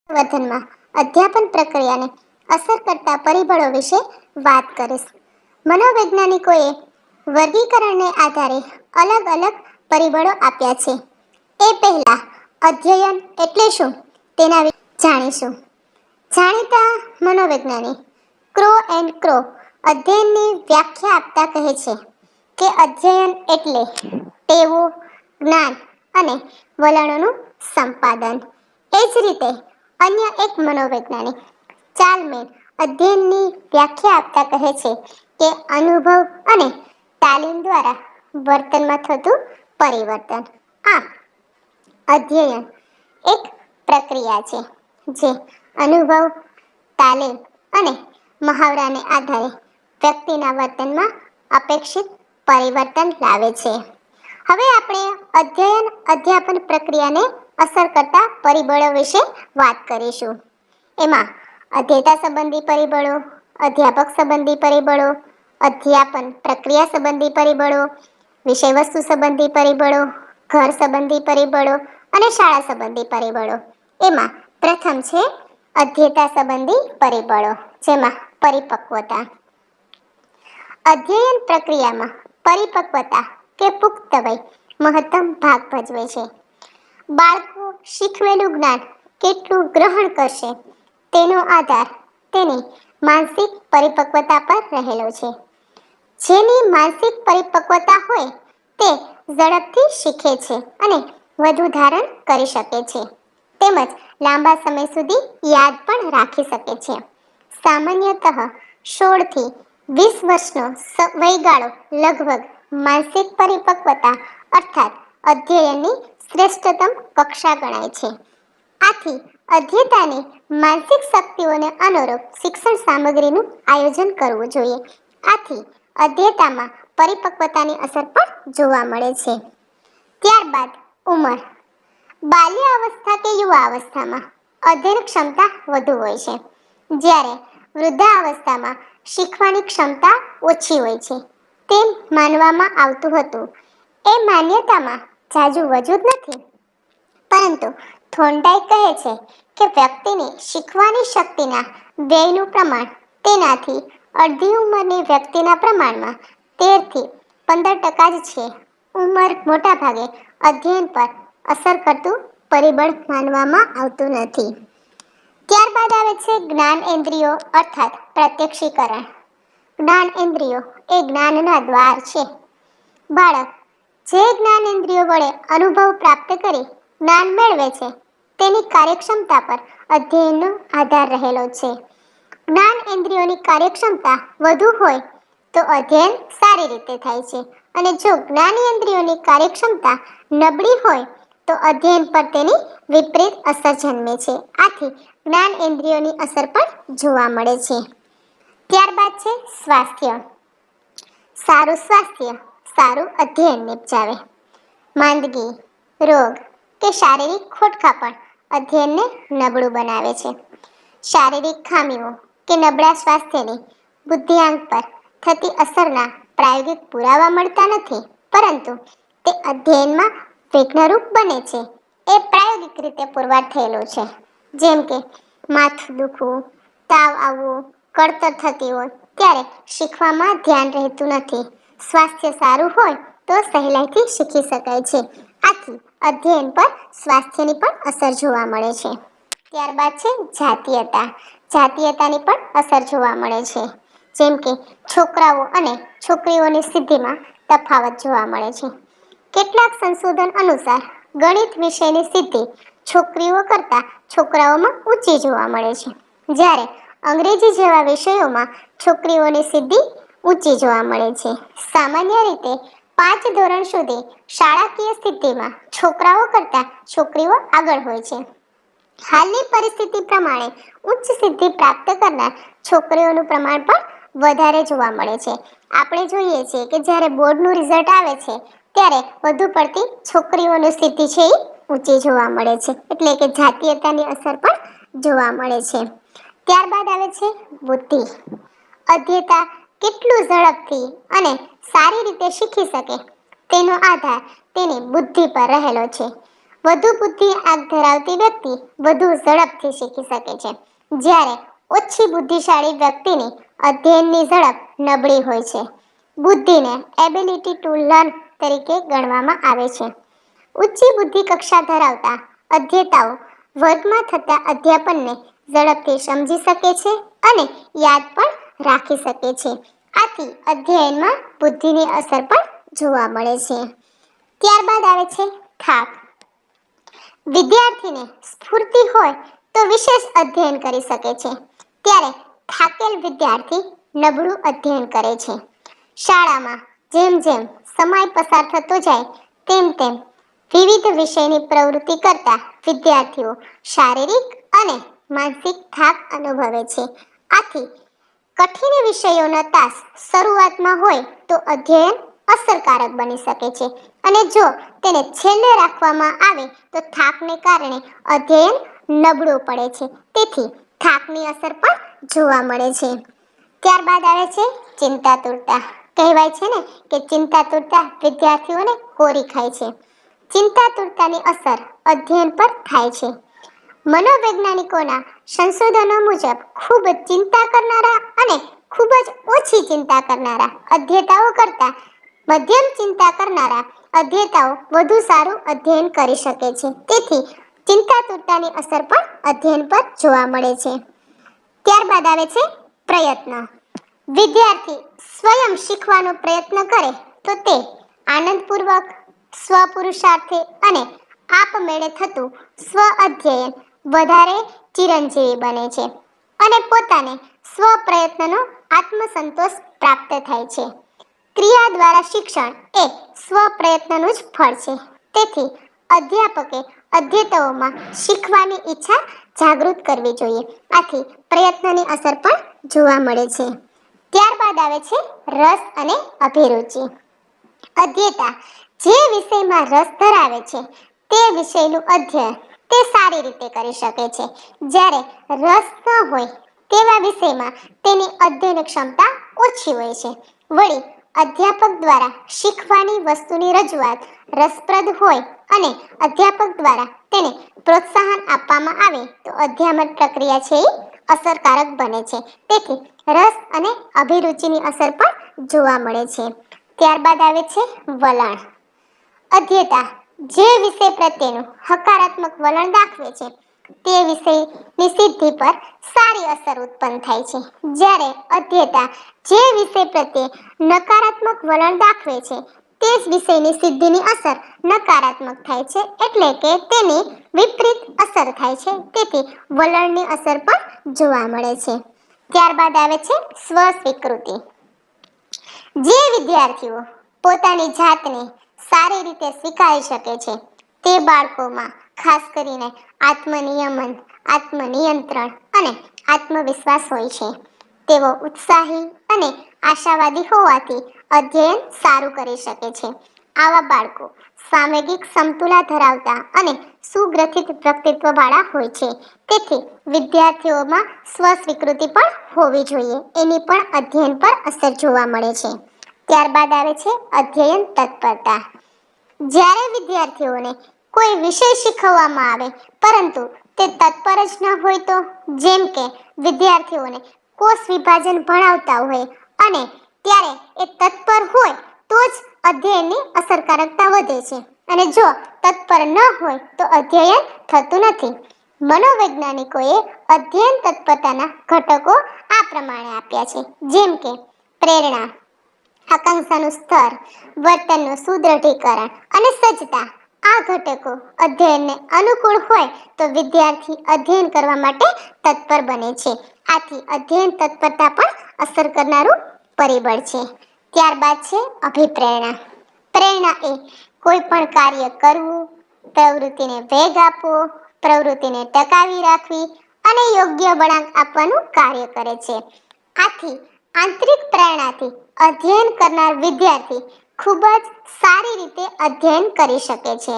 વર્તનમાં અધ્યાપન પ્રક્રિયાને અસર કરતા પરિબળો વિશે વાત કરીશ. મનોવૈજ્ઞાનિકોએ વર્ગીકરણને આધારે અલગ અલગ પરિબળો આપ્યા છે. એ પહેલા અધ્યયન એટલે શું તેના વિશે જાણીશું. જાણીતા મનોવૈજ્ઞાનિક ક્રો એન્ડ ક્રો અધ્યયનની વ્યાખ્યા આપતા કહે છે કે અધ્યયન એટલે ટેવો, જ્ઞાન અને વલણોનું સંપાદન. એ જ રીતે અન્ય એક મનોવૈજ્ઞાનિક ચાર્લ્મેન અધ્યયનની વ્યાખ્યા આપતા કહે છે કે અનુભવ અને તાલીમ દ્વારા વર્તનમાં થતું પરિવર્તન. આમ અધ્યયન એક પ્રક્રિયા છે જે અનુભવ, તાલીમ અને મહાવરાને આધારે વ્યક્તિના વર્તનમાં અપેક્ષિત પરિવર્તન લાવે છે. હવે આપણે અધ્યયન અધ્યાપન પ્રક્રિયાને અસર કરતા પરિબળો વિશે વાત કરીશું. એમાં અધ્યયતા સંબંધી પરિબળો, અધ્યાપક સંબંધી પરિબળો, અધ્યાપન પ્રક્રિયા સંબંધી પરિબળો, વિષય વસ્તુ સંબંધી પરિબળો, ઘર સંબંધી પરિબળો અને શાળા સંબંધી પરિબળો. એમાં પ્રથમ છે અધ્યયતા સંબંધી પરિબળો, જેમાં પરિપક્વતા. અધ્યયન પ્રક્રિયામાં પરિપક્વતા કે પુખ્ત વય મહત્તમ ભાગ ભજવે છે. બાળકો શીખવેલું જ્ઞાન કેટલું ગ્રહણ કરશે તેનો આધાર તેની માનસિક પરિપક્વતા પર રહેલો છે. જેની માનસિક પરિપક્વતા હોય તે ઝડપથી શીખે છે અને વધુ ધારણ કરી શકે છે, તેમજ લાંબા સમય સુધી યાદ પણ રાખી શકે છે. સામાન્યતઃ 16 થી 20 વર્ષનો વયગાળો લગભગ માનસિક પરિપક્વતા અર્થાત અધ્યયનની શ્રેષ્ઠતમ કક્ષા ગણાય છે. આથી અધ્યયતાની માનસિક શક્તિઓને અનુરૂપ શિક્ષણ સામગ્રીનું આયોજન કરવું જોઈએ. આથી અધ્યયતામાં પરિપક્વતાની અસર પણ જોવા મળે છે. ત્યારબાદ ઉંમર. બાલ્ય અવસ્થા કે યુવા અવસ્થામાં અધ્યયન ક્ષમતા વધુ હોય છે, જ્યારે વૃદ્ધાવસ્થામાં શીખવાની ક્ષમતા ઓછી હોય છે તેમ માનવામાં આવતું હતું. એ માન્યતામાં જાજુ વજૂદ નથી, પરંતુ થોર્નડાઇક કહે છે કે વ્યક્તિની શીખવાની શક્તિના વ્યયનું પ્રમાણ તેનાથી અડધી ઉંમરની વ્યક્તિના પ્રમાણમાં 13 થી 15% જ છે. ઉંમર મોટાભાગે અધ્યયન પર અસર કરતું પરિબળ માનવામાં આવતું નથી. ત્યારબાદ આવે છે જ્ઞાનેન્દ્રિયો અર્થાત પ્રત્યક્ષીકરણ. જ્ઞાનેન્દ્રિયો એ જ્ઞાનના દ્વાર છે. બાળક જે જ્ઞાનેન્દ્રિયો વડે અનુભવ પ્રાપ્ત કરી જ્ઞાન મેળવે છે તેની કાર્યક્ષમતા પર અધ્યયનનો આધાર રહેલો છે. જ્ઞાનેન્દ્રિયોની કાર્યક્ષમતા વધુ હોય તો અધ્યયન સારી રીતે થાય છે, અને જો જ્ઞાનેન્દ્રિયોની કાર્યક્ષમતા નબળી હોય તો અધ્યયન પર તેની વિપરીત અસર જન્મે છે. આથી જ્ઞાનેન્દ્રિયોની અસર પણ જોવા મળે છે. ત્યારબાદ છે સ્વાસ્થ્ય. સારું સ્વાસ્થ્ય સારું અધ્યયન નિપજાવે. માંદગી, રોગ કે શારીરિક ખોટખાં પણ અધ્યયનને નબળું બનાવે છે. શારીરિક ખામીઓ કે નબળા સ્વાસ્થ્યની બુદ્ધિઆંક પર થતી અસરના પ્રાયોગિક પુરાવા મળતા નથી, પરંતુ તે અધ્યયનમાં વિઘ્નરૂપ બને છે. એ પ્રાયોગિક રીતે પુરવાર થયેલું છે, જેમ કે માથું દુખવું, તાવ આવવું, કળતર થતી હોય ત્યારે શીખવામાં ધ્યાન રહેતું નથી. સ્વાસ્થ્ય સારું હોય તો સહેલાઈથી શીખી શકાય છે. આથી અધ્યયન પર સ્વાસ્થ્યની પણ અસર જોવા મળે છે. ત્યારબાદ છે જાતીયતા. જાતીયતાની પણ અસર જોવા મળે છે, જેમ કે છોકરાઓ અને છોકરીઓની સિદ્ધિમાં તફાવત જોવા મળે છે. કેટલાક સંશોધન અનુસાર ગણિત વિષયની સિદ્ધિ છોકરીઓ કરતાં છોકરાઓમાં ઊંચી જોવા મળે છે, જ્યારે અંગ્રેજી જેવા વિષયોમાં છોકરીઓની સિદ્ધિ ઊંચી જોવા મળે છે. સામાન્ય રીતે 5 ધોરણ સુધી શાળાકીય સિદ્ધિમાં છોકરાઓ કરતાં છોકરીઓ આગળ હોય છે. હાલની પરિસ્થિતિ પ્રમાણે ઉચ્ચ સિદ્ધિ પ્રાપ્ત કરનાર છોકરીઓનું પ્રમાણ પણ વધારે જોવા મળે છે. આપણે જોઈએ છીએ કે જ્યારે બોર્ડનું રિઝલ્ટ આવે છે ત્યારે વધુ પડતી છોકરીઓની સિદ્ધિ છે એ ઊંચી જોવા મળે છે, એટલે કે જાતીયતાની અસર પણ જોવા મળે છે. ત્યારબાદ આવે છે બુદ્ધિ. અધ્યયતા કેટલું ઝડપથી અને સારી રીતે શીખી શકે તેનો આધાર તેની બુદ્ધિ પર રહેલો છે. વધુ બુદ્ધિ આંક ધરાવતી વ્યક્તિ વધુ ઝડપથી શીખી શકે છે, જ્યારે ઓછી બુદ્ધિશાળી વ્યક્તિની અધ્યયનની ઝડપ નબળી હોય છે. બુદ્ધિને એબિલિટી ટુ લર્ન તરીકે ગણવામાં આવે છે. ઊંચી બુદ્ધિ કક્ષા ધરાવતા અધ્યેતાઓ વર્ગમાં થતા અધ્યાપનને ઝડપથી સમજી શકે છે અને યાદ પણ રાખી શકે છે. આથી અધ્યયનમાં બુદ્ધિની અસર પણ જોવા મળે છે. ત્યારબાદ આવે છે થાક. વિદ્યાર્થીને સ્ફૂર્તિ હોય તો વિશેષ અધ્યયન કરી શકે છે, ત્યારે થાકેલ વિદ્યાર્થી નબળું અધ્યયન કરે છે. શાળામાં જેમ જેમ સમય પસાર થતો જાય તેમ તેમ વિવિધ વિષયની પ્રવૃત્તિ કરતા વિદ્યાર્થીઓ શારીરિક અને માનસિક થાક અનુભવે છે. આથી કઠિન વિષયોનો તાસ શરૂઆતમાં હોય તો અધ્યયન અસરકારક બની શકે છે, અને જો તેને છેલ્લે રાખવામાં આવે તો થાકને કારણે અધ્યયન નબળું પડે છે. તેથી થાકની અસર પણ જોવા મળે છે. ત્યારબાદ આવે છે ચિંતાતુરતા. કહેવાય છે ને કે ચિંતાતુરતા વિદ્યાર્થીઓને કોરી ખાય છે. ચિંતાતુરતાની અસર અધ્યયન પર થાય છે. મનોવૈજ્ઞાનિકોના સંશોધનો મુજબ ખૂબ ચિંતા કરનારા અને ખૂબ જ ઓછી ચિંતા કરનારા અધ્યેતાઓ કરતાં મધ્યમ ચિંતા કરનારા અધ્યેતાઓ વધુ સારું અધ્યયન કરી શકે છે. તેથી ચિંતાતુરતાની અસર પણ અધ્યયન પર જોવા મળે છે. ત્યારબાદ આવે છે પ્રયત્ન. વિદ્યાર્થી સ્વયં શીખવાનો પ્રયત્ન કરે તો તે આનંદપૂર્વક, સ્વપુરુષાર્થે અને આપમેળે થતું સ્વ અધ્યયન વધારે ચિરંજીવી બને છે અને પોતાને સ્વ પ્રયત્નનો આત્મસંતોષ પ્રાપ્ત થાય છે. ક્રિયા દ્વારા શિક્ષણ એ સ્વ પ્રયત્નનું જ ફળ છે. તેથી અધ્યાપકે અધ્યેતાઓમાં શીખવાની ઈચ્છા જાગૃત કરવી જોઈએ. આથી પ્રયત્નની અસર પણ જોવા મળે છે. ત્યારબાદ આવે છે રસ અને અભિરુચિ. અધ્યેતા જે વિષયમાં રસ ધરાવે છે તે વિષયનું અધ્યયન તે સારી રીતે કરી શકે છે, જ્યારે રસ ન હોય તેવા વિષયમાં તેની અધ્યયન ક્ષમતા ઓછી હોય છે. વળી અધ્યાપક દ્વારા શીખવાની વસ્તુની રજૂઆત રસપ્રદ હોય અને અધ્યાપક દ્વારા તેને પ્રોત્સાહન આપવામાં આવે તો અધ્યાપન પ્રક્રિયા છે એ અસરકારક બને છે. તેથી રસ અને અભિરુચિની અસર પણ જોવા મળે છે. ત્યારબાદ આવે છે વલણ. અધ્યેતા જે વિષય પ્રત્યેનું હકારાત્મક વલણ દાખવે છે તે વિષયની સિદ્ધિ પર સારી અસર ઉત્પન્ન થાય છે, જ્યારે અધ્યેતા જે વિષય પ્રત્યે નકારાત્મક વલણ દાખવે છે તે જ વિષયની સિદ્ધિની અસર નકારાત્મક થાય છે, એટલે કે તેની વિપરીત અસર થાય છે. તેથી વલણની અસર પણ જોવા મળે છે. ત્યારબાદ આવે છે સ્વસ્વીકૃતિ. જે વિદ્યાર્થીઓ પોતાની જાતને સારી રીતે સ્વીકારી શકે છે તે બાળકોમાં ખાસ કરીને આત્મનિયમન, આત્મનિયંત્રણ અને આત્મવિશ્વાસ હોય છે. તેઓ ઉત્સાહી અને આશાવાદી હોવાથી અધ્યયન સારું કરી શકે છે. આવા બાળકો સાંવેગિક સમતુલા ધરાવતા અને સુગ્રથિત વ્યક્તિત્વવાળા હોય છે. તેથી વિદ્યાર્થીઓમાં સ્વસ્વીકૃતિ પણ હોવી જોઈએ. એની પણ અધ્યયન પર અસર જોવા મળે છે. ત્યારબાદ આવે છે અધ્યયન તત્પરતા. જ્યારે વિદ્યાર્થીઓને કોઈ વિષય શીખવવામાં આવે પરંતુ તે તત્પર જ ન હોય તો, જેમ કે વિદ્યાર્થીઓને કોષ વિભાજન ભણાવતા હોય અને ત્યારે એ તત્પર હોય તો જ અધ્યયનની અસરકારકતા વધે છે, અને જો તત્પર ન હોય તો અધ્યયન થતું નથી. મનોવૈજ્ઞાનિકોએ અધ્યયન તત્પરતાના ઘટકો આ પ્રમાણે આપ્યા છે, જેમ કે પ્રેરણા, આકાંક્ષાનું સ્તર, વર્તનનું સુદૃઢીકરણ અને સજ્જતા. આ ઘટકો અધ્યયનને અનુકૂળ હોય તો વિદ્યાર્થી અધ્યયન કરવા માટે તત્પર બને છે. આથી અધ્યયન તત્પરતા પણ અસર કરનારું પરિબળ છે. ત્યારબાદ છે અભિપ્રેરણા. પ્રેરણા એ કોઈ પણ કાર્ય કરવું, પ્રવૃત્તિને વેગ આપવો, પ્રવૃત્તિને ટકાવી રાખવી અને યોગ્ય વળાંક આપવાનું કાર્ય કરે છે. આથી આંતરિક પ્રેરણાથી અધ્યયન કરનાર વિદ્યાર્થી ખૂબ જ સારી રીતે અધ્યયન કરી શકે છે.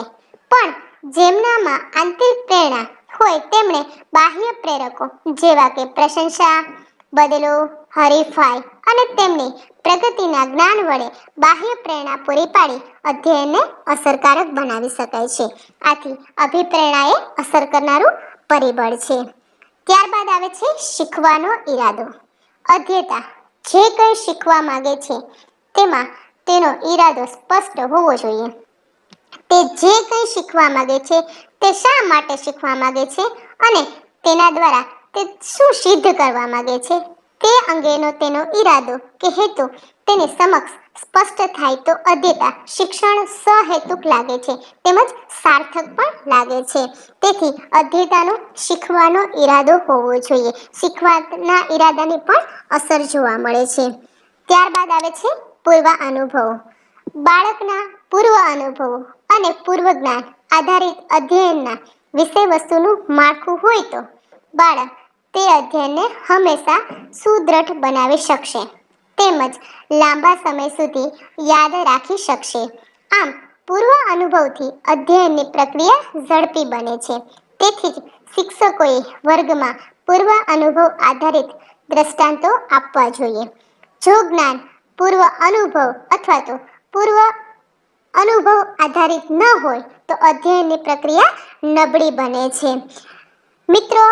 પણ જેમનામાં આંતરિક પ્રેરણા હોય તેમણે બાહ્ય પ્રેરકો જેવા કે પ્રશંસા, બદલો, હરીફાઈ અને તેમની પ્રગતિના જ્ઞાન વડે બાહ્ય પ્રેરણા પૂરી પાડી અધ્યયનને અસરકારક બનાવી શકાય છે. આથી અભિપ્રેરણા એ અસર કરનારું પરિબળ છે. ત્યારબાદ આવે છે શીખવાનો ઈરાદો. અધ્યેતા જે કંઈ શીખવા માંગે છે તેમાં તેનો ઈરાદો સ્પષ્ટ હોવો જોઈએ. તે જે કંઈ શીખવા માંગે છે તે શા માટે શીખવા માંગે છે અને તેના દ્વારા તે શું સિદ્ધ કરવા માંગે છે તે અંગેનો તેનો ઈરાદો કે હેતુ તેની સમક્ષ સ્પષ્ટ થાય તો અધ્યેતા શિક્ષણ સહેતુક લાગે છે તેમજ સાર્થક પણ લાગે છે. તેથી અધ્યેતાનો શીખવાનો ઈરાદો હોવો જોઈએ. શીખવાના ઈરાદાની પણ અસર જોવા મળે છે. ત્યારબાદ આવે છે પૂર્વ અનુભવો. બાળકના પૂર્વ અનુભવો અને પૂર્વ જ્ઞાન આધારિત અધ્યયનના વિષય વસ્તુનું માળખું હોય તો બાળક તે અધ્યયનને હંમેશા સુદ્રઢ બનાવી શકશે તેમજ લાંબા સમય સુધી યાદ રાખી શકશે. આમ પૂર્વ અનુભવથી અધ્યયનની પ્રક્રિયા ઝડપી બને છે. તેથી જ શિક્ષકોએ વર્ગમાં પૂર્વ અનુભવ આધારિત દ્રષ્ટાંતો આપવા જોઈએ. જો જ્ઞાન પૂર્વ અનુભવ અથવા તો પૂર્વ અનુભવ આધારિત ન હોય તો અધ્યયનની પ્રક્રિયા નબળી બને છે. મિત્રો,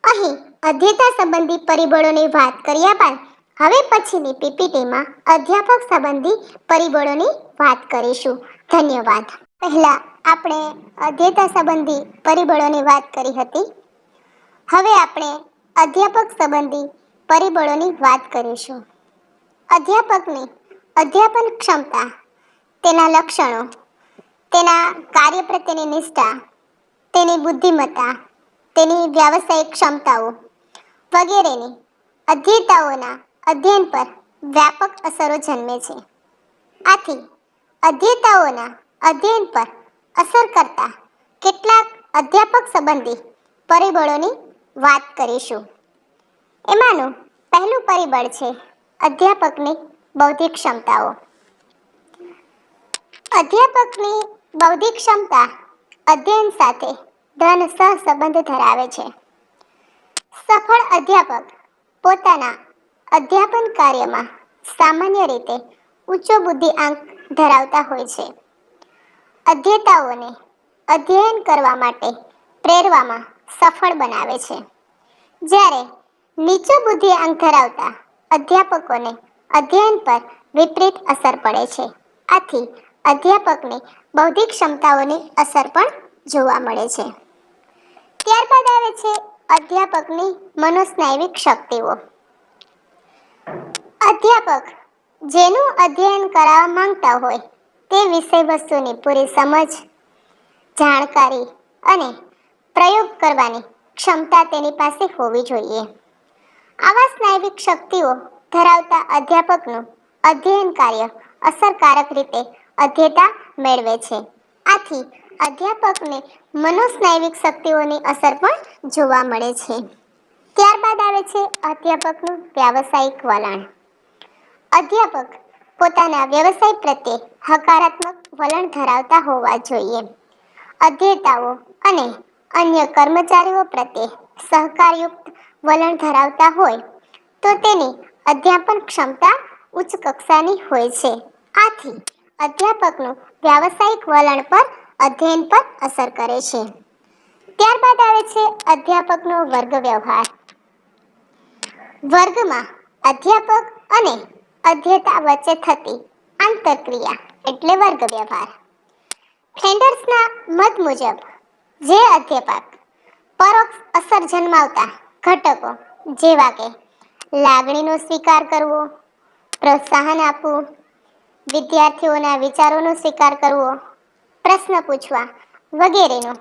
અહીં અધ્યેતા સંબંધી પરિબળોની વાત કર્યા બાદ હવે પછીની પીપીટીમાં અધ્યાપક સંબંધી પરિબળોની વાત કરીશું. ધન્યવાદ. પહેલા આપણે અધ્યેતા સંબંધી પરિબળોની વાત કરી હતી. હવે આપણે અધ્યાપક સંબંધી પરિબળોની વાત કરીશું. અધ્યાપકની અધ્યાપન ક્ષમતા, તેના લક્ષણો, તેના કાર્ય પ્રત્યેની નિષ્ઠા, તેની બુદ્ધિમત્તા, તેની વ્યાવસાયિક ક્ષમતાઓ વગેરેની અધ્યેતાઓના અધ્યયન પર વ્યાપક અસરો જન્મે છે. આથી અધ્યેતાઓના અધ્યયન પર અસર કરતા કેટલાક અધ્યાપક સંબંધી પરિબળોની વાત કરીશું. એમાંનું પહેલું પરિબળ છે અધ્યાપકની બૌદ્ધિક ક્ષમતાઓ. અધ્યાપકની બૌદ્ધિક ક્ષમતા અધ્યયન સાથે ધન સહસંબંધ ધરાવે છે. સફળ અધ્યાપક પોતાના અધ્યાપન કાર્યમાં સામાન્ય રીતે ઉચ્ચ બુદ્ધિઆંક ધરાવતા હોય છે. અધ્યેતાઓને અધ્યયન કરવા માટે પ્રેરવામાં સફળ બનાવે છે. જ્યારે નીચો બુદ્ધિઆંક ધરાવતા અધ્યાપકોને અધ્યયન પર વિપરીત અસર પડે છે. આથી અધ્યાપકની બૌદ્ધિક ક્ષમતાઓની અસર પણ જોવા મળે છે. ત્યારબાદ આવે છે અધ્યાપકની મનોસ્નાયુવિક શક્તિઓ. અધ્યાપક જેનું અધ્યયન કરાવવા માંગતા હોય તે વિષય વસ્તુની પૂરી સમજ, જાણકારી અને પ્રયોગ કરવાની ક્ષમતા તેની પાસે હોવી જોઈએ. આવા સ્નાયુવિક શક્તિઓ ધરાવતા અધ્યાપકનું અધ્યયન કાર્ય અસરકારક રીતે અધ્યેતા મેળવે છે. આથી અધ્યાપકને મનોસ્નાયુવિક શક્તિઓની અસર પણ જોવા મળે છે. ત્યારબાદ આવે છે અધ્યાપકનું વ્યાવસાયિક વલણ. અધ્યાપક પોતાના વ્યવસાય પ્રત્યે હકારાત્મક વલણ ધરાવતા હોવા જોઈએ. અધ્યેતાઓ અને અન્ય કર્મચારીઓ પ્રત્યે સહકારયુક્ત વલણ ધરાવતા હોય તો તેની અધ્યાપન ક્ષમતા ઉચ્ચ કક્ષાની હોય છે. આથી અધ્યાપકનું વ્યાવસાયિક વલણ પર અધ્યયન પર અસર કરે છે. ત્યારબાદ આવે છે અધ્યાપકનો વર્ગ વ્યવહાર. વર્ગમાં અધ્યાપક અને અધ્યેતા વચ્ચે થતી આંતરક્રિયા એટલે વર્ગ વ્યવહાર. ફ્લેન્ડર્સના મત મુજબ જે અધ્યાપક પરોક્ષ અસર જન્માવતા ઘટકો જેવા કે લાગણીનો સ્વીકાર કરવો, પ્રોત્સાહન આપવું, વિદ્યાર્થીઓના વિચારોનો સ્વીકાર કરવો, પ્રશ્ન પૂછવા વગેરેનો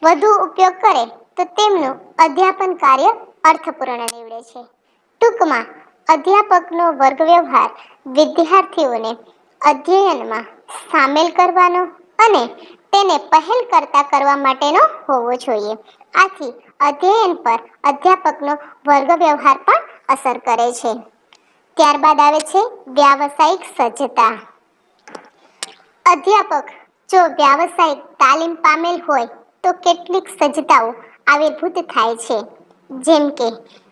વધુ ઉપયોગ કરે તો તેમનું અધ્યાપન કાર્ય અર્થપૂર્ણ નીવડે છે. ટૂંકમાં અધ્યાપકનો વર્ગ વ્યવહાર વિદ્યાર્થીઓને અધ્યયનમાં સામેલ કરવાનો અને તેને પહેલ કરતા કરવા માટેનો હોવો જોઈએ. આથી અધ્યયન પર અધ્યાપકનો વર્ગ વ્યવહાર પણ અસર કરે છે. ત્યારબાદ આવે છે વ્યાવસાયિક સજ્જતા. અધ્યાપક જો વ્યાવસાયિક તાલીમ પામેલ હોય તો કેટલીક સજ્જતાઓ આવિર્ભૂત થાય છે. જેમ કે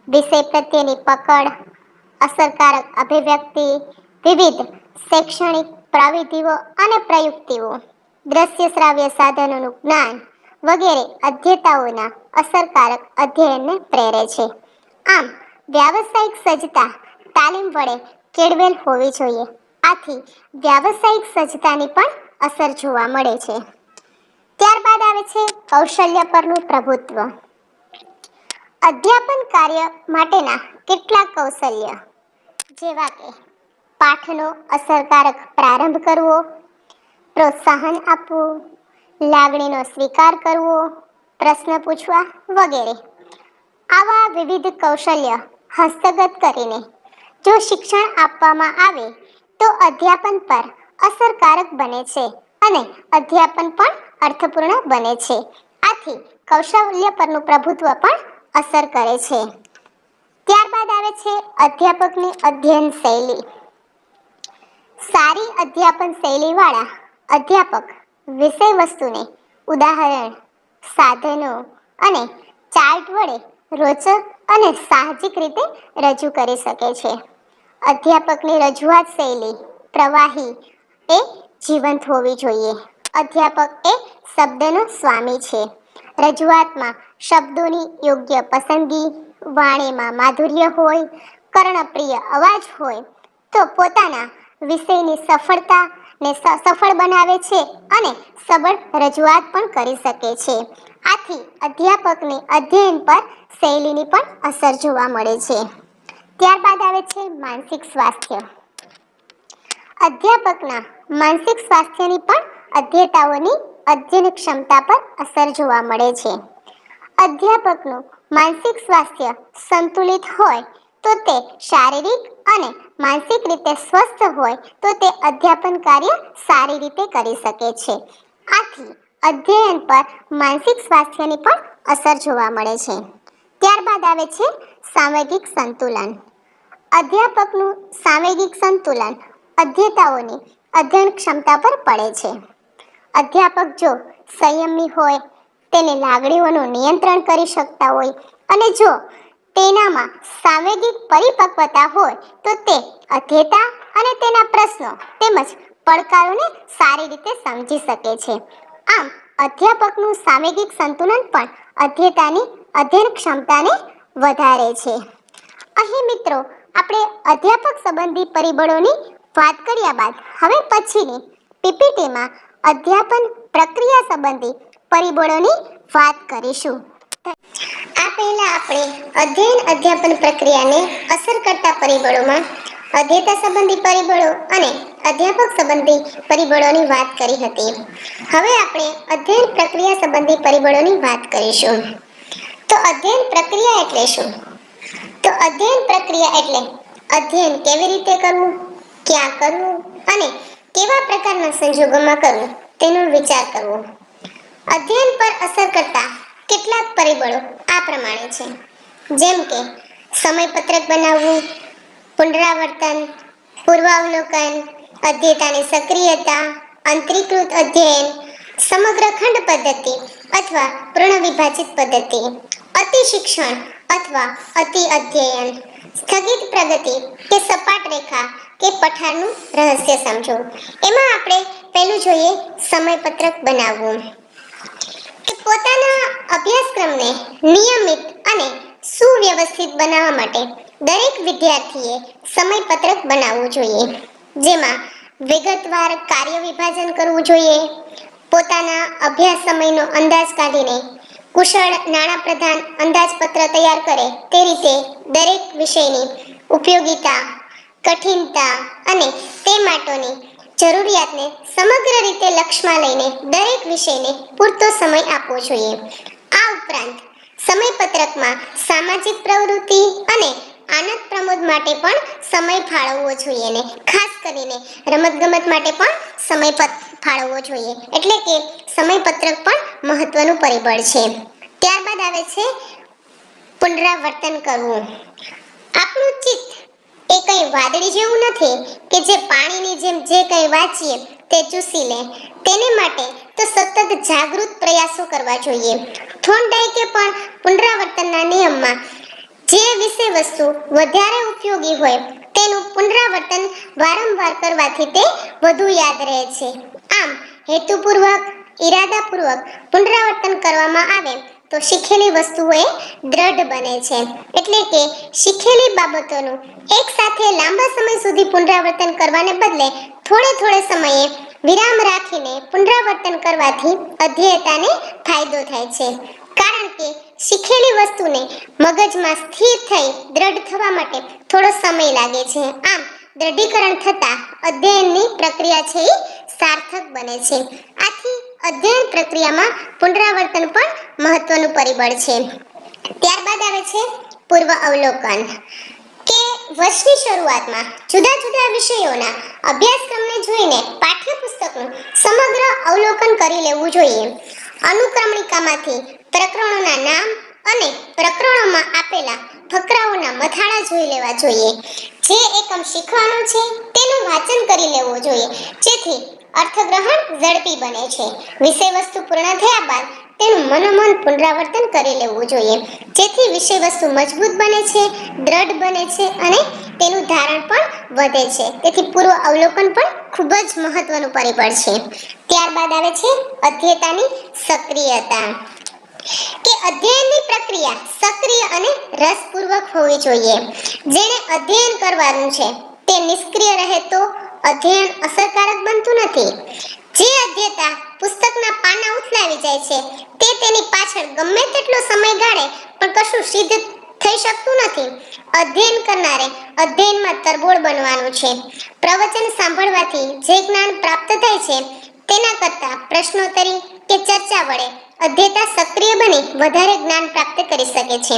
વિષય પ્રત્યેની પકડ, અસરકારક અભિવ્યક્તિ, વિવિધ શૈક્ષણિક પ્રવિધિઓ અને પ્રયુક્તિઓ, દ્રશ્ય શ્રાવ્ય સાધનોનું જ્ઞાન વગેરે અધ્યતાઓના અસરકારક અધ્યયનને પ્રેરે છે. આમ વ્યાવસાયિક સજ્જતા તાલીમ વડે કેળવેલ હોવી જોઈએ. આથી વ્યાવસાયિક સજ્જતાની પણ અસર જોવા મળે છે. ત્યારબાદ આવે છે કૌશલ્ય પરનું પ્રભુત્વ. અધ્યાપન કાર્ય માટેના કેટલાક કૌશલ્ય, જેવા કે પાઠનો અસરકારક પ્રારંભ કરવો, પ્રોત્સાહન આપવું, લાગણીનો સ્વીકાર કરવો, પ્રશ્ન પૂછવા વગેરે. આવા વિવિધ કૌશલ્ય હસ્તગત કરીને જો શિક્ષણ આપવામાં આવે તો અધ્યાપન પર અસરકારક બને છે અને અધ્યાપન પણ અર્થપૂર્ણ બને છે. આથી કૌશલ્ય પરનું પ્રભુત્વ પણ અસર કરે છે. ત્યારબાદ આવે છે અધ્યાપકની અધ્યયન શૈલી. સારી અધ્યાપન શૈલીવાળા અધ્યાપક વિષય વસ્તુને ઉદાહરણ, સાધનો અને ચાર્ટ વડે રોચક અને સાહજિક રીતે રજૂ કરી શકે છે. અધ્યાપકની રજૂઆત શૈલી પ્રવાહી એ જીવંત હોવી જોઈએ. અધ્યાપક એ શબ્દનો સ્વામી છે. રજૂઆતમાં શબ્દોની યોગ્ય પસંદગી, વાણીમાં માધુર્ય હોય, કર્ણપ્રિય અવાજ હોય તો પોતાના વિષયની સફળતાને સફળ બનાવે છે અને સબળ રજૂઆત પણ કરી શકે છે. આથી અધ્યાપકની અધ્યયન પર શૈલીની પણ અસર જોવા મળે છે. ત્યારબાદ આવે છે માનસિક સ્વાસ્થ્ય. અધ્યાપકના માનસિક સ્વાસ્થ્યની પણ અધ્યતાઓની અધ્યયન ક્ષમતા પર અસર જોવા મળે છે. અધ્યાપકનું માનસિક સ્વાસ્થ્ય સંતુલિત હોય તો તે શારીરિક અને માનસિક રીતે સ્વસ્થ હોય તો તે અધ્યાપન કાર્ય સારી રીતે કરી શકે છે. આથી અધ્યયન પર માનસિક સ્વાસ્થ્યની પણ અસર જોવા મળે છે. ત્યારબાદ આવે છે સાંવેગિક સંતુલન. અધ્યાપકનું સાંવેગિક સંતુલન અધ્યતાઓની અધ્યયન ક્ષમતા પર પડે છે. અધ્યાપક જો સંયમી હોય, તેને લાગણીઓનું નિયંત્રણ કરી શકતા હોય અને જો તેનામાં સાંવેગિક પરિપક્વતા હોય તો તે અધ્યતા અને તેના પ્રશ્નો તેમજ પડકારોને સારી રીતે સમજી શકે છે. આમ અધ્યાપકનું સાંવેગિક સંતુલન પણ અધ્યતાની અધ્યયન ક્ષમતાને વધારે છે. અહીં મિત્રો આપણે અધ્યાપક સંબંધી પરિબળોની વાત કર્યા બાદ હવે પછીની પીપીટીમાં અધ્યાપન પ્રક્રિયા સંબંધી પરિબળોની વાત કરીશું. આ પહેલા આપણે અધ્યયન અધ્યાપન પ્રક્રિયાને અસર કરતા પરિબળોમાં અધ્યતા સંબંધી પરિબળો અને અધ્યાપક સંબંધી પરિબળોની વાત કરી હતી. હવે આપણે અધ્યયન પ્રક્રિયા સંબંધી પરિબળોની વાત કરીશું. તો અધ્યયન પ્રક્રિયા એટલે શું? તો અધ્યયન પ્રક્રિયા એટલે અધ્યયન કેવી રીતે કરવું, ક્યાં કરવું અને કેવા પ્રકારના સંજોગોમાં કરવું તેનો વિચાર કરવો. અધ્યયન પર અસર કરતા કેટલાક પરિબળો આ પ્રમાણે છે, જેમ કે સમયપત્રક બનાવવું, પુનરાવર્તન, પૂર્વાવલોકન, અધ્યતાની સક્રિયતા, અંતરીકૃત અધ્યયન, સમગ્ર ખંડ પદ્ધતિ અથવા પૂર્ણ વિભાજિત પદ્ધતિ, અતિ શિક્ષણ અથવા અતિ અધ્યયન, સ્થગિત પ્રગતિ કે સપાટ રેખા કે પઠારનું રહસ્ય સમજો. એમાં આપણે પહેલું જોઈએ સમયપત્રક બનાવવું. કે પોતાના અભ્યાસક્રમને નિયમિત અને સુવ્યવસ્થિત બનાવવા માટે દરેક વિદ્યાર્થીએ સમયપત્રક બનાવવું જોઈએ, જેમાં વિગતવાર કાર્ય વિભાજન કરવું જોઈએ. પોતાના અભ્યાસ સમયનો અંદાજ કાઢીને કુશળ નાણાપ્રધાન અંદાજપત્ર તૈયાર કરે તે રીતે દરેક વિષયની ઉપયોગિતા, કઠિનતા અને તે માટેની જરૂરિયાતને સમગ્ર રીતે લક્ષ્યમાં લઈને દરેક વિષયને પૂરતો સમય આપવો જોઈએ. આ ઉપરાંત સમયપત્રકમાં સામાજિક પ્રવૃત્તિ અને આનંદ પ્રમોદ માટે પણ સમય ફાળવવો જોઈએ ને ખાસ કરીને રમતગમત માટે પણ સમય ફાળવવો જોઈએ. એટલે કે સમયપત્રક પણ મહત્વનું પરિબળ છે. ત્યારબાદ આવે છે પુનરાવર્તન કરવું. આપણું ચિત્ત એ કંઈ વાદળી જેવું નથી કે જે પાણીની જેમ જે કંઈ વાંચીએ તે ચૂસી લે. તેને માટે તો સતત જાગૃત પ્રયાસો કરવા જોઈએ. થોર્નડાઇકે પણ પુનરાવર્તનના નિયમમાં જે વિશે વિષય વસ્તુ વધારે ઉપયોગી હોય તેનું પુનરાવર્તન વારંવાર કરવાથી તે વધુ યાદ રહે છે. આમ હેતુપૂર્વક, ઈરાદાપૂર્વક પુનરાવર્તન કરવામાં આવે તો શીખેલી વસ્તુઓ એ દ્રઢ બને છે. એટલે કે શીખેલી બાબતોનું એક સાથે લાંબા સમય સુધી પુનરાવર્તન કરવાને બદલે થોડે સમયે વિરામ રાખીને પુનરાવર્તન કરવાથી અધ્યેયતાને ફાયદો થાય છે. કારણ કે શીખેલી વસ્તુને મગજમાં સ્થિર થઈ દ્રઢ થવા માટે થોડો સમય લાગે છે. આમ દ્રઢીકરણ થતાં અધ્યયનની પ્રક્રિયા છે એ સાર્થક બને છે. આથી અધ્યયન પ્રક્રિયામાં પુનરાવર્તન પણ મહત્વનું પરિબળ છે. ત્યારબાદ આવે છે પૂર્વ અવલોકન, કે વર્ષની શરૂઆતમાં જુદા જુદા વિષયોના અભ્યાસક્રમને જોઈને પાઠ્યપુસ્તકનું સમગ્ર અવલોકન કરી લેવું જોઈએ. અનુક્રમણિકામાંથી પ્રકરણોના નામ અને પ્રકરણોમાં આપેલા ફકરાઓના મથાળા જોઈ લેવા જોઈએ. જે એકમ શીખવાનું છે તેનું વાંચન કરી લેવું જોઈએ, જેથી અર્થગ્રહણ ઝડપી બને છે. વિષય વસ્તુ પૂર્ણ થયા બાદ તેનું મનોમન પુનરાવર્તન કરી લેવું જોઈએ, જેથી વિષય વસ્તુ મજબૂત બને છે, દ્રઢ બને છે અને તેનું ધારણ પણ વધે છે. તેથી પૂર્વ અવલોકન પણ ખૂબ જ મહત્વનું પરિબળ છે. ત્યારબાદ આવે છે અધ્યેયતાની સક્રિયતા, કે અધ્યયનની પ્રક્રિયા સક્રિય અને રસપૂર્વક હોવી જોઈએ. જેણે અધ્યયન કરવાનું છે તે નિષ્ક્રિય રહે તો અધ્યયન અસરકારક બનતું નથી. જે અધ્યેતા પુસ્તકના પાના ઉથલાવી જાય છે તે તેની પાછળ ગમે તેટલો સમય ગાળે પણ કશું સિદ્ધ થઈ શકતું નથી. અધ્યયન કરનારે અધ્યયનમાં તરબોળ બનવાનું છે. પ્રવચન સાંભળવાથી જે જ્ઞાન પ્રાપ્ત થાય છે તેના કરતાં પ્રશ્નોત્તરી કે ચર્ચા વડે અધ્યેતા સક્રિય બની વધારે જ્ઞાન પ્રાપ્ત કરી શકે છે.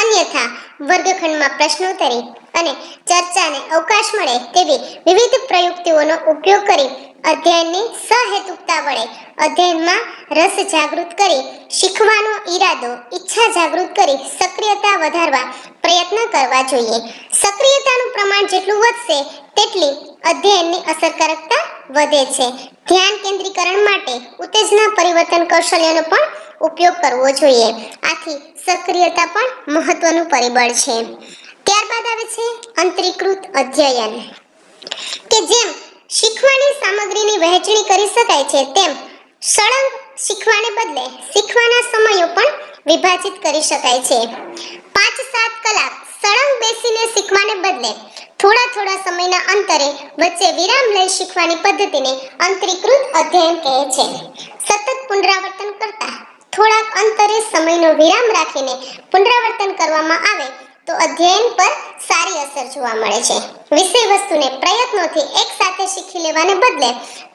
અન્યથા વર્ગખંડમાં પ્રશ્નોત્તરી અને ચર્ચાને અવકાશ મળે તેવી વિવિધ પ્રયુક્તિઓનો ઉપયોગ કરી અધ્યયનની સહેતુકતા વડે અધ્યયનમાં રસ જાગૃત કરી શીખવાનો ઈરાદો, ઈચ્છા જાગૃત કરી સક્રિયતા વધારવા પ્રયત્ન કરવા જોઈએ. સક્રિયતાનું પ્રમાણ જેટલું વધશે તેટલી અધ્યયનની અસરકારકતા વધે છે. ધ્યાન કેન્દ્રીકરણ માટે ઉત્તેજના પરિવર્તન કૌશલ્યનો પણ ઉપયોગ કરવો જોઈએ. આથી સક્રિયતા પણ મહત્વનું પરિબળ છે. ત્યારબાદ આવે છે અંતરીકૃત અધ્યયન, કે જેમ શીખવાની સામગ્રીની વહેંચણી કરી શકાય છે તેમ સળંગ શીખવાને બદલે શીખવાના સમયો પણ વિભાજિત કરી શકાય છે. 5-7 કલાક સળંગ બેસીને શીખવાને બદલે થોડા સમયના અંતરે વચ્ચે વિરામ લઈ શીખવાની પદ્ધતિને અંતરીકૃત અધ્યયન કહે છે. સતત પુનરાવર્તન કરતા થોડાક અંતરે સમયનો વિરામ રાખીને પુનરાવર્તન કરવામાં આવે તો અધ્યયન પર સારી અસર જોવા મળે છે. વિષય વસ્તુને પ્રયત્નોથી એક સાથે શીખી લેવાને બદલે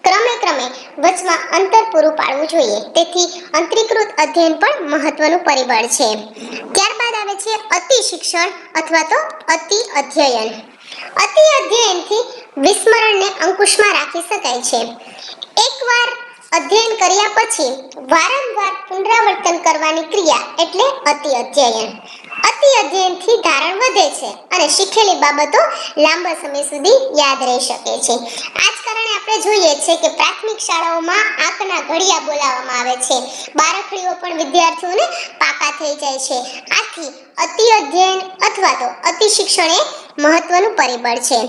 ક્રમે વચમાં અંતર પૂરું પાડવું જોઈએ. તેથી અંતરીકૃત અધ્યયન પણ મહત્વનું પરિબળ છે. ત્યારબાદ આવે છે અતિ શિક્ષણ અથવા તો અતિ અધ્યયન. અતિ અધ્યયનથી વિસ્મરણને અંકુશમાં રાખી શકાય છે. એકવાર અધ્યયન કર્યા પછી વારંવાર પુનરાવર્તન કરવાની ક્રિયા એટલે અતિ અધ્યયન. અતિ અધ્યયનથી ધારણ વધે છે અને શીખેલી બાબતો લાંબા સમય સુધી યાદ રહી શકે છે. આ જ કારણે આપણે જોઈએ છે કે પ્રાથમિક શાળાઓમાં આંકના ઘડિયા બોલાવવામાં આવે છે. બારખડીઓ પણ વિદ્યાર્થીઓને પાકા થઈ જાય છે. આથી અતિ અધ્યયન અથવા તો અતિ શિક્ષણ એ મહત્વનું પરિબળ છે.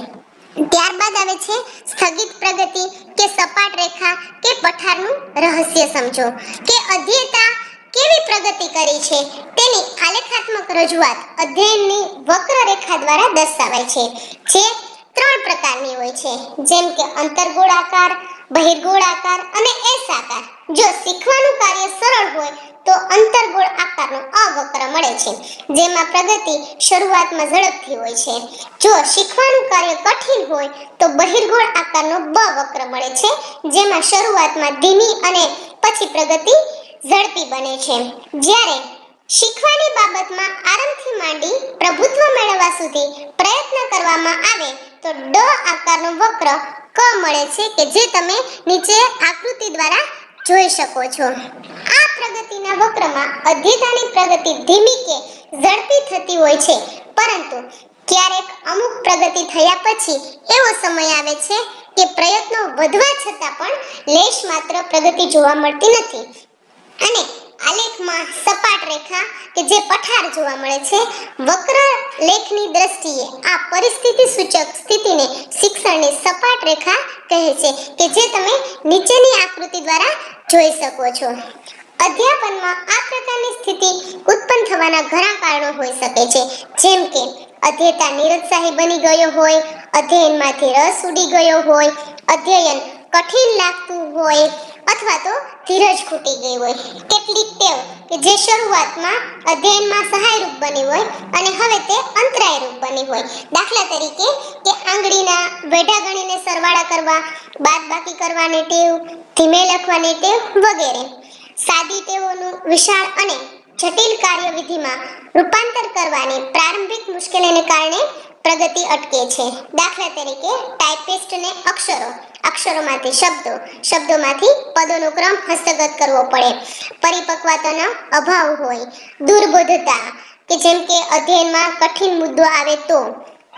ત્યારબાદ આવે છે સ્થગિત પ્રગતિ કે સપાટ રેખા કે પઠારનું રહસ્ય સમજો, કે અધ્યેતા કેવી પ્રગતિ કરી છે તેની આલેખાત્મક રજૂઆત અધ્યયનની વક્ર રેખા દ્વારા દર્શાવાય છે. જે 3 પ્રકારની હોય છે, જેમ કે અંતર્ગોળાકાર, બહિર્ગોળાકાર અને એસ આકાર. જો શીખવાનું કાર્ય સરળ હોય તો અંતર્ગોળ આકારનો અવક્ર મળે છે, જેમાં પ્રગતિ શરૂઆતમાં ઝડપથી હોય છે. જો શીખવાનું કાર્ય કઠિન હોય તો બહિર્ગોળ આકારનો બવક્ર મળે છે, જેમાં શરૂઆતમાં ધીમી અને પછી પ્રગતિ ઝડપી બને છે. જ્યારે શીખવાની બાબતમાં આરંભથી માંડી પ્રભુત્વ મેળવવા સુધી પ્રયત્ન કરવામાં આવે તો ડ આકારનો વક્ર ક મળે છે, કે જે તમે નીચે આકૃતિ દ્વારા જોઈ શકો છો. આ પ્રગતિના વક્રમાં અધ્યેતાની પ્રગતિ ધીમી કે ઝડપી થતી હોય છે, પરંતુ ક્યારેક અમુક પ્રગતિ થયા પછી એવો સમય આવે છે કે પ્રયત્નો વધવા છતાં પણ લેશ માત્ર પ્રગતિ જોવા મળતી નથી અને આલેખમાં સપાટ રેખા કે જે પઠાર જોવા મળે છે. વક્ર લેખની દ્રષ્ટિએ આ પરિસ્થિતિ સૂચક સ્થિતિને શિક્ષણની સપાટ રેખા કહે છે કે જે તમે નીચેની આકૃતિ દ્વારા જોઈ શકો છો. અધ્યાપનમાં આ પ્રકારની સ્થિતિ ઉત્પન્ન થવાના ઘણા કારણો હોઈ શકે છે, જેમ કે અધ્યેતા નિરુત્સાહી બની ગયો હોય, અધ્યયનમાંથી રસ ઉડી ગયો હોય, અધ્યયન કઠિન લાગતું હોય અથવા તો ધીરજ ખૂટી ગઈ હોય. કેટલીક ટેવ કે જે શરૂઆતમાં અધ્યયનમાં સહાયરૂપ બની હોય અને હવે તે અંતરાયરૂપ બની હોય. દાખલા તરીકે કે આંગળીના વેઢા ગણીને સરવાળા કરવા, બાદબાકી કરવાની ટેવ, ધીમે લખવાની ટેવ વગેરે. સાદી ટેવોનું વિશાળ અને જટિલ કાર્યવિધિમાં રૂપાંતર કરવાની પ્રારંભિક મુશ્કેલીને કારણે પ્રગતિ અટકે છે. દાખલા તરીકે ટાઇપિસ્ટને અક્ષરોમાંથી શબ્દો, શબ્દોમાંથી પદોનો ક્રમ હસ્તગત કરવો પડે. પરિપક્વતાનો અભાવ હોય, દુર્બોધતા કે જેમ કે અધ્યયનમાં કઠિન મુદ્દો આવે તો,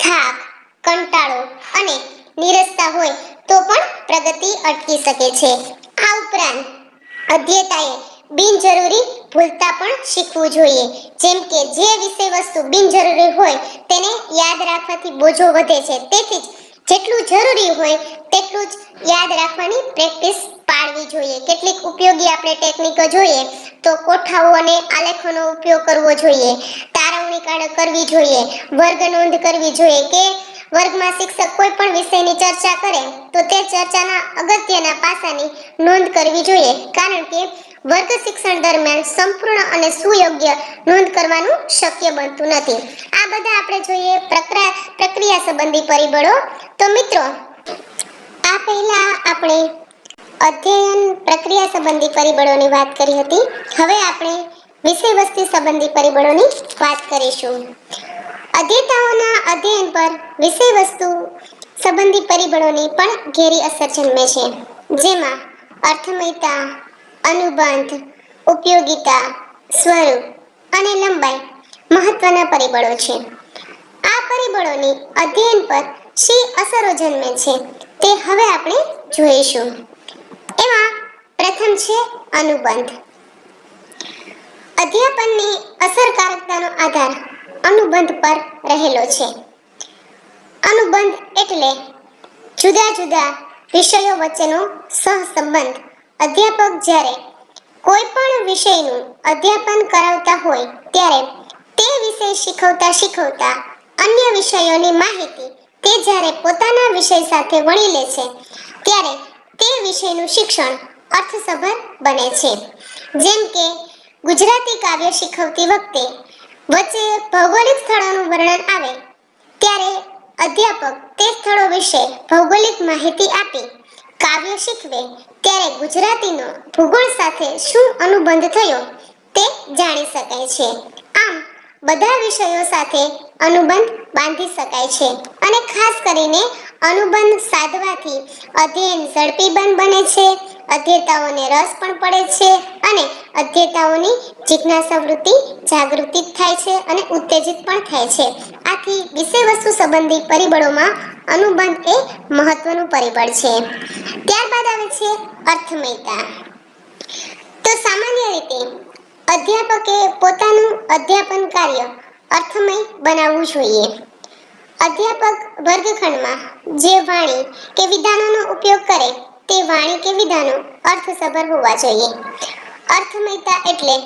થાક, કંટાળો અને નીરસતા હોય તો પણ પ્રગતિ અટકી શકે છે. આ ઉપરાંત અધ્યેતાએ બિનજરૂરી ભૂલતા પણ શીખવું જોઈએ, જેમ કે જે વિષય વસ્તુ બિનજરૂરી હોય તેને યાદ રાખવાથી બોજો વધે છે. તેથી જેટલું જરૂરી હોય તેટલું જ યાદ રાખવાની પ્રેક્ટિસ પાડવી જોઈએ. કેટલીક ઉપયોગી આપણે ટેકનિકો જોઈએ તો કોઠાઓ અને આલેખોનો ઉપયોગ કરવો જોઈએ, તારવણી કરવી જોઈએ, વર્ગ નોંધ કરવી જોઈએ કે વર્ગમાં શિક્ષક કોઈ પણ વિષયની ચર્ચા કરે તો તે ચર્ચાના અગત્યના પાસાની નોંધ કરવી જોઈએ, કારણ કે વર્ગ શિક્ષણ દરમિયાન સંપૂર્ણ અને સુયોગ્ય નોંધ કરવાનું શક્ય બનતું નથી. આ બધા આપણે જોઈએ પ્રક્રિયા સંબંધી પરિબળો. તો મિત્રો, આ પહેલા આપણે અધ્યયન પ્રક્રિયા સંબંધી પરિબળોની વાત કરી હતી. હવે આપણે વિષય વસ્તુ સંબંધી પરિબળોની વાત કરીશું. અધ્યેતાઓના અધ્યયન પર વિષય વસ્તુ સંબંધી પરિબળોની પણ ઘેરી અસર જન્મે છે, જેમાં અર્થમયતા, અનુબંધ, ઉપયોગિતા, સ્વરૂપ અને લંબાઈ મહત્વના પરિબળો છે. આ પરિબળોની અધ્યયન પર શી અસરો જન્મે છે તે હવે આપણે જોઈશું. એમાં પ્રથમ છે અનુબંધ. અધ્યાપનની અસરકારકતાનો આધાર અનુબંધ પર રહેલો છે. અનુબંધ એટલે જુદા જુદા વિષયો વચ્ચેનો સહસંબંધ. અધ્યાપક જ્યારે કોઈ પણ વિષયનું અધ્યાપન કરાવતા હોય ત્યારે તે વિષય શીખવતા અન્ય વિષયોની માહિતી તે જ્યારે પોતાના વિષય સાથે વણી લે છે ત્યારે તે વિષયનું શિક્ષણ અર્થસભર બને છે. જેમ કે ગુજરાતી કાવ્ય શીખવતી વખતે વચ્ચે ભૌગોલિક સ્થળોનું વર્ણન આવે ત્યારે અધ્યાપક તે સ્થળો વિશે ભૌગોલિક માહિતી આપી કાવ્ય શીખવે ત્યારે ગુજરાતીનો ભૂગોળ સાથે શું અનુબંધ થયો તે જાણી શકાય છે. આમ બધા વિષયો સાથે અનુબંધ બાંધી શકાય છે અને ખાસ કરીને અનુબંધ સાધવાથી અધ્યયન ઝડપી બને છે, અધ્યેતાઓને રસ પણ પડે છે અને અધ્યેતાઓની જિજ્ઞાસા વૃત્તિ જાગૃતિ થાય છે અને ઉત્તેજિત પણ થાય છે. આથી વિષય વસ્તુ સંબંધી પરિબળોમાં અનુબંધ એ મહત્વનું પરિબળ છે. ત્યારબાદ આવે છે અર્થમયતા. તો સામાન્ય રીતે અધ્યાપકે પોતાનું અધ્યાપન કાર્ય અર્થમય બનાવવું જોઈએ. અધ્યાપક વર્ગખંડમાં જે વાણી કે વિધાનોનો ઉપયોગ કરે તે વાણી કે વિધાનો અર્થસભર હોવા જોઈએ. અર્થમયતા એટલે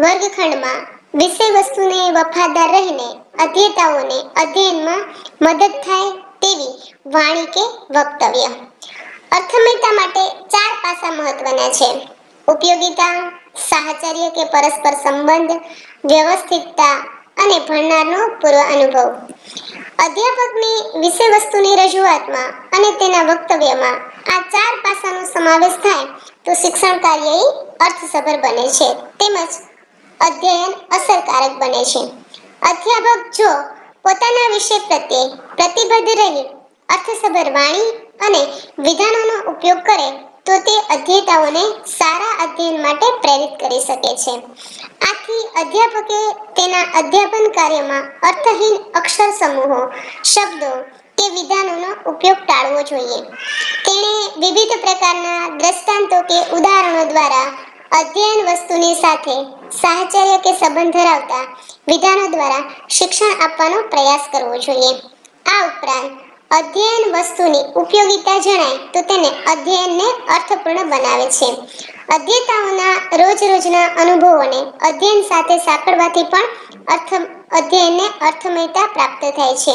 વર્ગખંડમાં વિષય વસ્તુને વફાદાર રહીને અધ્યેતાઓને અધ્યયનમાં મદદ થાય તેવી વાણી કે વક્તવ્ય. અર્થમયતા માટે 4 પાસા મહત્વના છે: ઉપયોગિતા, સાહચર્ય કે પરસ્પર સંબંધ, વ્યવસ્થિતતા અને ભણનારનો પૂર્વ અનુભવ. અધ્યાપકની વિષય વસ્તુની રજૂઆતમાં અને તેના વક્તવ્યમાં આ 4 પાસાનો સમાવેશ થાય તો શિક્ષણ કાર્ય અર્થસભર બને છે તેમજ અધ્યયન અસરકારક બને છે. અધ્યાપક જો પોતાના વિષય પ્રત્યે પ્રતિબદ્ધ રહી અર્થસભર વાણી અને વિધાનોનો ઉપયોગ કરે તો તે અધ્યેતાઓને સારા અધ્યયન માટે પ્રેરિત કરી શકે છે. આથી અધ્યાપકે તેના અધ્યાપન કાર્યમાં અર્થહીન અક્ષર સમૂહો, શબ્દો કે વિધાનોનો ઉપયોગ ટાળવો જોઈએ. તેણે વિવિધ પ્રકારના દ્રષ્ટાંતો કે ઉદાહરણો દ્વારા અધ્યયન વસ્તુની સાથે સાહચર્ય કે સંબંધ ધરાવતા વિધાનો દ્વારા શિક્ષણ આપવાનો પ્રયાસ કરવો જોઈએ. આ ઉપરાંત અધ્યયન વસ્તુની ઉપયોગિતા જણાય તો તેને અધ્યયનને અર્થપૂર્ણ બનાવે છે. અધ્યેતાઓના રોજરોજના અનુભવોને અધ્યયન સાથે સાંકળવાથી પણ અધ્યયનને અર્થમયતા પ્રાપ્ત થાય છે.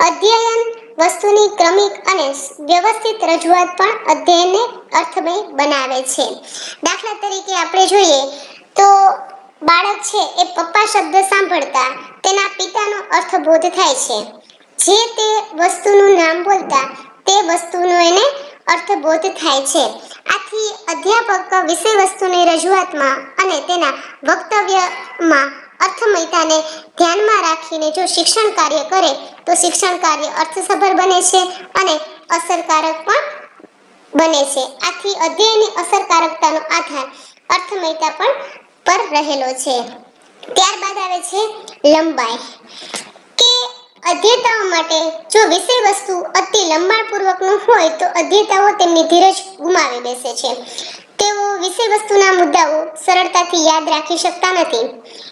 અધ્યયન વસ્તુની ક્રમિક અને વ્યવસ્થિત રજૂઆત પણ અધ્યયનને અર્થમય બનાવે છે. દાખલા તરીકે આપણે જોઈએ તો બાળક છે એ પપ્પા શબ્દ સાંભળતા તેના પિતાનો અર્થબોધ થાય છે. જે તે વસ્તુનું નામ બોલતા તે વસ્તુનો એને અર્થબોધ થાય છે. આથી અધ્યાપક વિષય વસ્તુની રજૂઆતમાં અને તેના વક્તવ્યમાં અર્થમયતાને ધ્યાનમાં રાખીને જો શિક્ષણ કાર્ય કરે તો શિક્ષણ કાર્ય અર્થસભર બને છે અને અસરકારક પણ બને છે. આથી અધ્યયનની અસરકારકતાનો આધાર અર્થમયતા પર રહેલો છે. ત્યારબાદ આવે છે લંબાઈ, કે અધ્યેતાઓ માટે જો વિષય વસ્તુ અતિ લંબાણપૂર્વકનું હોય તો અધ્યેતાઓ તેમની ધીરજ ગુમાવી બેસે છે. તેઓ વિષય વસ્તુના મુદ્દાઓ સરળતાથી યાદ રાખી શકતા નથી.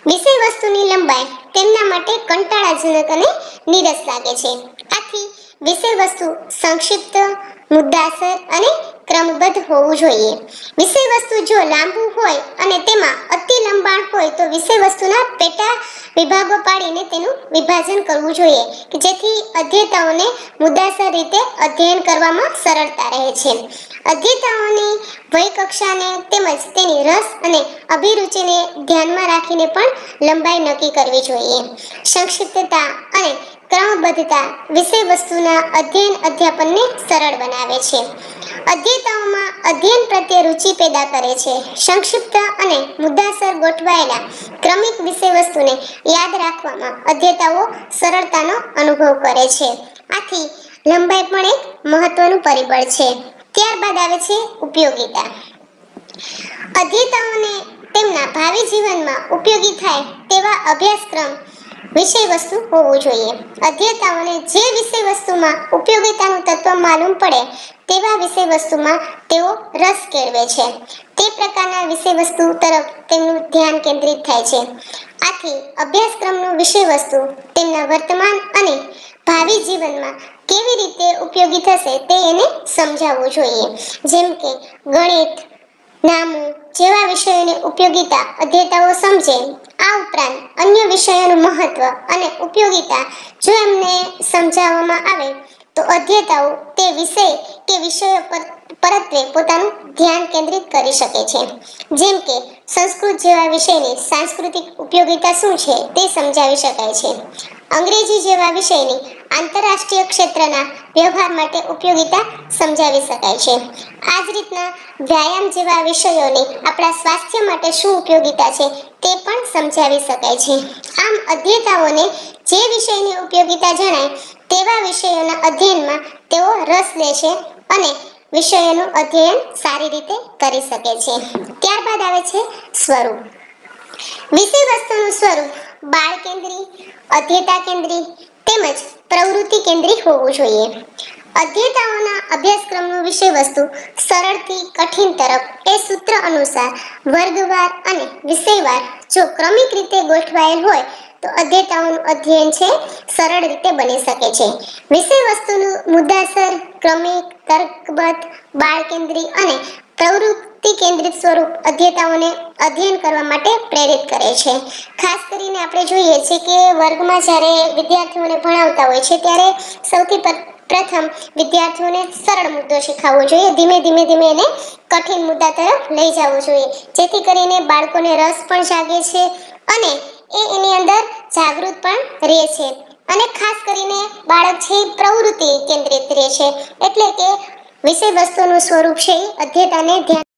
વિષય વસ્તુની લંબાઈ તેમના માટે કંટાળાજનક અને નીરસ લાગે છે. આથી વિષય વસ્તુ સંક્ષિપ્ત, મુદ્દાસર અને ક્રમબદ્ધ હોવું જોઈએ. વિષય વસ્તુ જો લાંબુ હોય અને તેમાં અતિ લંબાણ હોય તો વિષય વસ્તુના પેટા વિભાગો પાડીને તેનું વિભાજન કરવું જોઈએ કે જેથી અધ્યેતાઓને મુદ્દાસર રીતે અધ્યયન કરવામાં સરળતા રહે છે. અધ્યેતાઓની વય કક્ષાને તેમજ તેની રસ અને અભિરુચિને ધ્યાનમાં રાખીને પણ લંબાઈ નક્કી કરવી જોઈએ. સંક્ષિપ્તતા અને ક્રમબદ્ધતા વિષય વસ્તુના અધ્યયન અધ્યાપનને સરળ બનાવે છે. અધ્યેતાઓમાં અધ્યયન પ્રત્યે રુચિ પેદા કરે છે. સંક્ષિપ્ત અને મુદ્દાસર ગોઠવાયેલા ક્રમિક વિષય વસ્તુને યાદ રાખવામાં અધ્યેતાઓ સરળતાનો અનુભવ કરે છે. આથી લંબાઈ પણ એક મહત્વનું પરિબળ છે. ત્યારબાદ આવે છે ઉપયોગિતા. અધ્યેતાઓને તેમના ભાવિ જીવનમાં ઉપયોગી થાય તેવા અભ્યાસક્રમ વિષય વસ્તુ હોવું જોઈએ. અધ્યેતાઓને જે વિષય વસ્તુમાં ઉપયોગિતાનું તત્વ માલુમ પડે તેવા વિષય વસ્તુમાં તેઓ રસ કેળવે છે. તે પ્રકારના વિષય વસ્તુ તરફ તેમનું ધ્યાન કેન્દ્રિત થાય છે. આથી અભ્યાસક્રમનું વિષય વસ્તુ તેમના વર્તમાન અને ભાવિ જીવનમાં કેવી રીતે ઉપયોગી થશે તે એને સમજાવવું જોઈએ. જેમ કે ગણિત, નામું જેવા વિષયોની ઉપયોગિતા અધ્યેતાઓ સમજે. આ ઉપરાંત અન્ય વિષયોનું મહત્વ અને ઉપયોગિતા જો એમને સમજાવવામાં આવે તો અધ્યેતાઓ તે વિષય કે વિષયો પરત્વે પોતાનું ધ્યાન કેન્દ્રિત કરી શકે છે. જેમ કે સંસ્કૃત જેવા વિષયની સાંસ્કૃતિક ઉપયોગિતા શું છે તે સમજાવી શકાય છે. અંગ્રેજી જેવા વિષયની આંતરરાષ્ટ્રીય ક્ષેત્રના વ્યવહાર માટે ઉપયોગિતા સમજાવી શકાય છે. આ જ રીતના વ્યાયામ જેવા વિષયોની આપણા સ્વાસ્થ્ય માટે શું ઉપયોગિતા છે તે પણ સમજાવી શકાય છે. આમ અધ્યેતાઓને જે વિષયની ઉપયોગિતા જણાય તેવા વિષયોના અધ્યયનમાં તેઓ રસ લે છે અને વિષયોનું અધ્યયન સારી રીતે કરી શકે છે. ત્યારબાદ આવે છે સ્વરૂપ. વિષય વસ્તુનું સ્વરૂપ બાળ કેન્દ્રી, અધ્યેતા કેન્દ્રી તેમજ પ્રવૃત્તિ કેન્દ્રી હોવું જોઈએ. અધ્યેતાઓના અભ્યાસક્રમનું વિષય વસ્તુ સરળથી કઠિન તરફ એ સૂત્ર અનુસાર વર્ગવાર અને વિષયવાર જો ક્રમિક રીતે ગોઠવાયેલ હોય તો અધ્યેતાઓનું અધ્યયન છે સરળ રીતે બની શકે છે. વિષય વસ્તુનું મુદ્દાસર, ક્રમિક, તર્કબદ્ધ, બાળ કેન્દ્રી અને પ્રવૃત્તિ કેન્દ્રિત સ્વરૂપ અધ્યેતાઓને અધ્યયન કરવા માટે પ્રેરિત કરે છે. ખાસ કરીને આપણે જોઈએ છીએ કે વર્ગમાં જ્યારે વિદ્યાર્થીઓને ભણાવતા હોય છે ત્યારે સૌથી પ્રથમ વિદ્યાર્થીઓને સરળ મુદ્દો શીખવવો જોઈએ. ધીમે ધીમે એને કઠિન મુદ્દા તરફ લઈ જવું જોઈએ જેથી કરીને બાળકોને રસ પણ જાગે છે અને એની અંદર જાગૃત પણ રહે છે. અને ખાસ કરીને બાળક છે પ્રવૃત્તિ કેન્દ્રિત રહે છે એટલે કે વિષય વસ્તુનું સ્વરૂપ છે અધ્યેતાને ધ્યાન